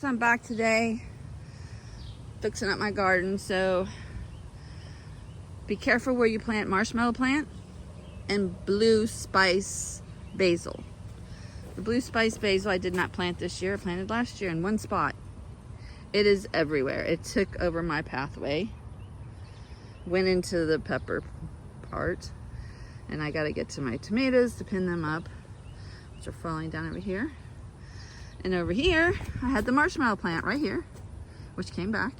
So I'm back today fixing up my garden, so be careful where you plant marshmallow plant and blue spice basil. The blue spice basil I did not plant this year. I planted last year in one spot. It is everywhere. It took over my pathway, went into the pepper part, and I got to get to my tomatoes to pin them up, which are falling down over here. And over here, I had the marshmallow plant right here, which came back,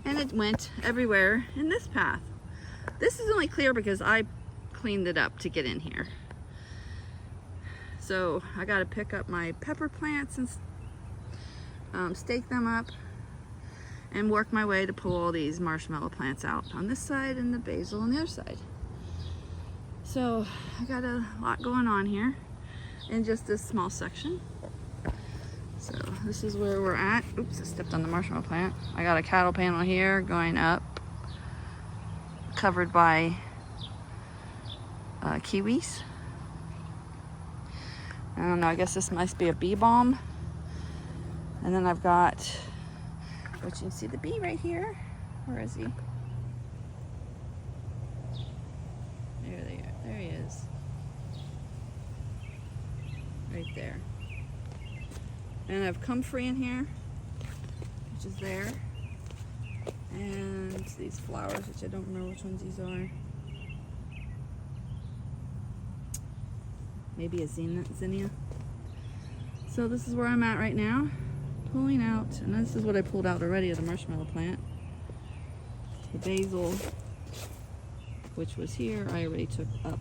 and it went everywhere in this path. This is only clear because I cleaned it up to get in here. So I got to pick up my pepper plants and stake them up and work my way to pull all these marshmallow plants out on this side and the basil on the other side. So I got a lot going on here in just this small section. So this is where we're at. Oops, I stepped on the marshmallow plant. I got a cattle panel here going up, covered by kiwis. I don't know, I guess this must be a bee balm. And then I've got, which you can see the bee right here. Where is he? There he is. Right there. And I have comfrey in here, which is there. And these flowers, which I don't remember which ones these are. Maybe a zinnia. So this is where I'm at right now, pulling out, and this is what I pulled out already of the marshmallow plant. The basil, which was here, I already took up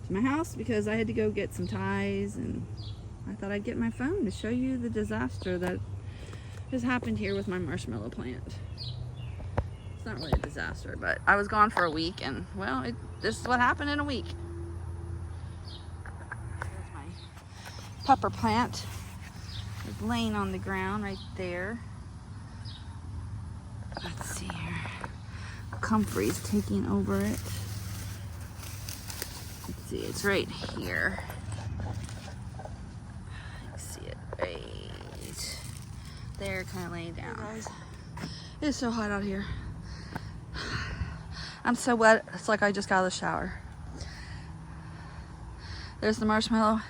to my house because I had to go get some ties, and I thought I'd get my phone to show you the disaster that has happened here with my marshmallow plant. It's not really a disaster, but I was gone for a week, and well, this is what happened in a week. There's my pepper plant. It's laying on the ground right there. Let's see here. Comfrey's taking over it. Let's see, it's right here. There, kind of laying down. Hey guys, it's so hot out here. I'm so wet, it's like I just got out of the shower. There's the marshmallow.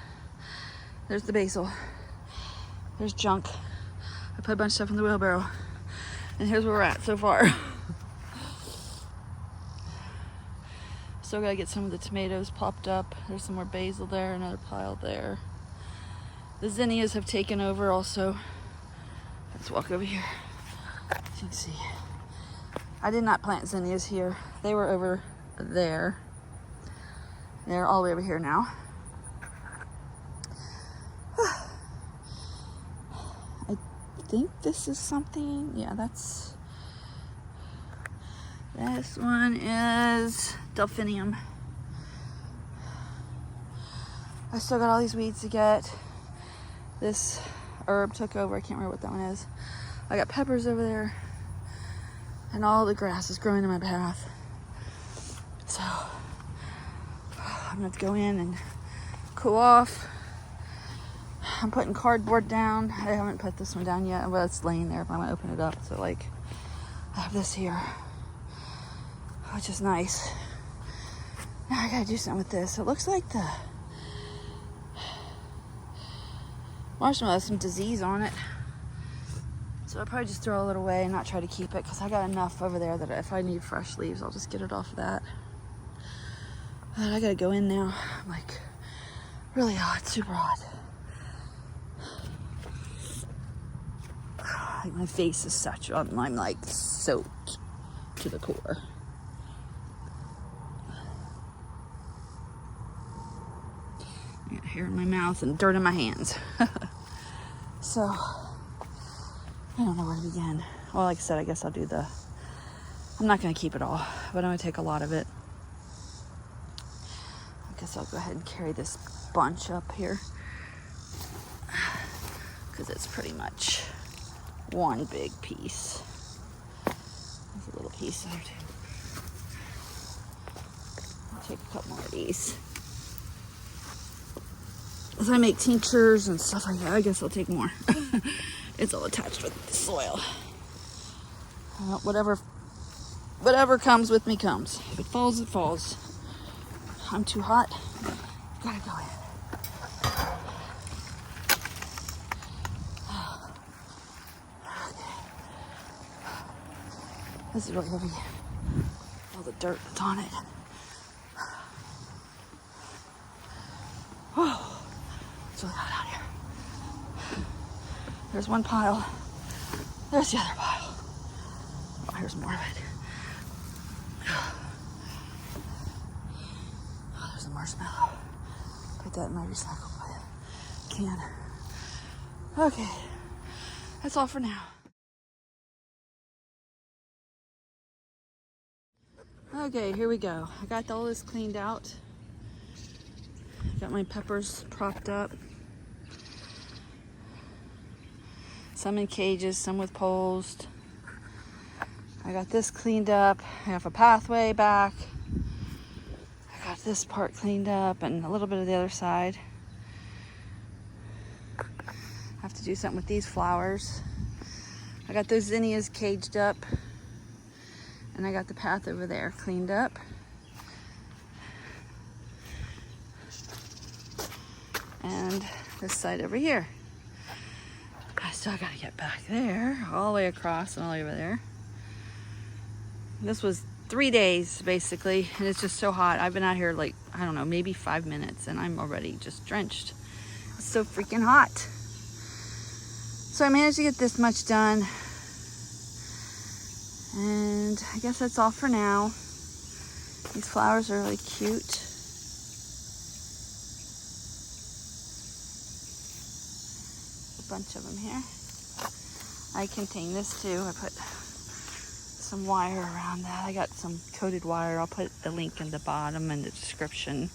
There's the basil. There's junk. I put a bunch of stuff in the wheelbarrow. And here's where we're at so far. Still gotta get some of the tomatoes popped up. There's some more basil there, another pile there. The zinnias have taken over also. Let's walk over here. As you can see, I did not plant zinnias here. They were over there. They're all the way over here now. I think this is something. Yeah, this one is delphinium. I still got all these weeds to get. This herb took over. I can't remember what that one is. I got peppers over there, and all the grass is growing in my path. So I'm gonna have to go in and cool off. I'm putting cardboard down. I haven't put this one down yet, but it's laying there, but I'm gonna open it up. So like, I have this here, which is nice. Now I gotta do something with this. It looks like the marshmallow has some disease on it. So I'll probably just throw a little away and not try to keep it, because I got enough over there that if I need fresh leaves, I'll just get it off of that. But I gotta go in now. I'm like really hot, super hot. Like my face is such, I'm like soaked to the core. I got hair in my mouth and dirt in my hands. So, I don't know where to begin. Well, like I said, I guess I'll do I'm not going to keep it all, but I'm going to take a lot of it. I guess I'll go ahead and carry this bunch up here, because it's pretty much one big piece. There's a little piece there too. I'll take a couple more of these. As I make tinctures and stuff like that, I guess I'll take more. It's all attached with the soil. Whatever comes with me comes. If it falls, it falls. I'm too hot. Gotta go in. This is really heavy. All the dirt that's on it. Oh, it's really hot out here. There's one pile. There's the other pile. Oh, here's more of it. Oh, there's a marshmallow. Put that in my recycle can. Okay, that's all for now. Okay, here we go. I got all this cleaned out. Got my peppers propped up. Some in cages, some with poles. I got this cleaned up. I have a pathway back. I got this part cleaned up and a little bit of the other side. I have to do something with these flowers. I got those zinnias caged up. And I got the path over there cleaned up. And this side over here. I still gotta get back there, all the way across and all the way over there. This was 3 days basically, and it's just so hot. I've been out here like, I don't know, maybe 5 minutes, and I'm already just drenched. It's so freaking hot. So I managed to get this much done. And I guess that's all for now. These flowers are really cute. A bunch of them here. I contain this too. I put some wire around that. I got some coated wire. I'll put the link in the bottom and the description.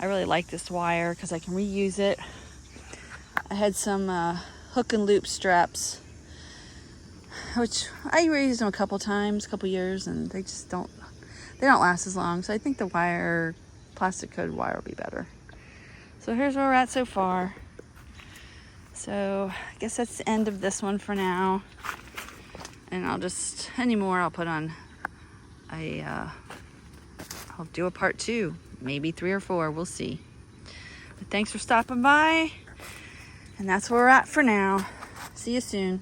I really like this wire because I can reuse it. I had some hook and loop straps, which I reused them a couple years, and they just don't last as long. So I think the wire, plastic coated wire, will be better. So here's where we're at so far. So I guess that's the end of this one for now. And I'll put on I'll do a part 2, maybe 3 or 4, we'll see. But thanks for stopping by. And that's where we're at for now. See you soon.